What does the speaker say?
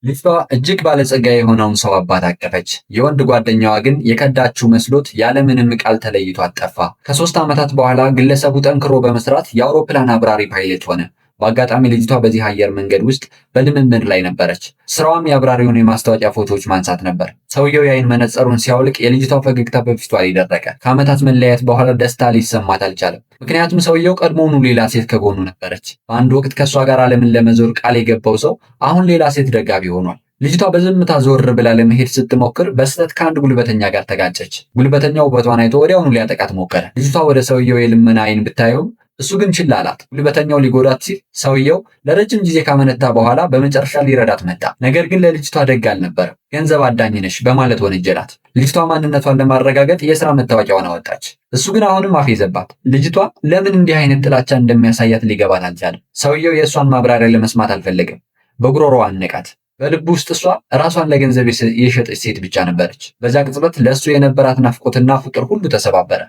ልጅቷ እጅግ ባለጸጋ የሆነውን ሰው አባት አቀፈች። የወንድ ጓደኛዋ ግን የከዳችው መስሎት ያለምንም ቃል ተለይቷት ጠፋ። ከሶስት ዓመታት በኋላ ግለሰቡ ጠንክሮ በመስራት የአውሮፕላን አብራሪ ፓይለት ሆነ። በአጋጣሚ ልጅቷ በዚህ አየር መንገድ ውስጥ በልምምድ ላይ ነበረች። ስራዋም የአብራሪውን የማስታወቂያ ፎቶዎች ማንሳት ነበር። ሰውየው የአይን መነጽሩን ሲያውልቅ የልጅቷ ፈገግታ በፊቷ ላይ ደረቀ። ከዓመታት መለያየት በኋላ ደስታ ሊሰማት አልቻለም። ምክንያቱም ሰውየው ቀድሞውኑ ሌላ ሴት ከጎኑ ነበረች። በአንድ ወቅት ከእሷ ጋር ዓለምን ለመዞር ቃል የገባው ሰው አሁን ሌላ ሴት ደጋፊ ሆኗል። ልጅቷ በዝምታ ዞር ብላ ለመሄድ ስትሞክር በስህተት ከአንድ ጉልበተኛ ጋር ተጋጨች። ጉልበተኛው ውበቷን አይቶ ወዲያውኑ ሊያጠቃት ሞከረ። ልጅቷ ወደ ሰውየው የልመና አይን ብታየውም እሱ ግን ችላ አላት። ጉልበተኛው ሊጎዳት ሲል ሰውየው ለረጅም ጊዜ ካመነታ በኋላ በመጨረሻ ሊረዳት መጣ። ነገር ግን ለልጅቷ ደግ አልነበረም። ገንዘብ አዳኝ ነሽ በማለት ወነጀላት። ልጅቷ ማንነቷን ለማረጋገጥ የሥራ መታወቂያዋን አወጣች። እሱ ግን አሁንም አፌዘባት። ልጅቷ ለምን እንዲህ አይነት ጥላቻ እንደሚያሳያት ሊገባት አልቻለም። ሰውየው የእሷን ማብራሪያ ለመስማት አልፈለገም። በጉሮሮዋ አነቃት። በልቡ ውስጥ እሷ ራሷን ለገንዘብ የሸጠች ሴት ብቻ ነበረች። በዛ ቅጽበት ለእሱ የነበራት ናፍቆትና ፍቅር ሁሉ ተሰባበረ።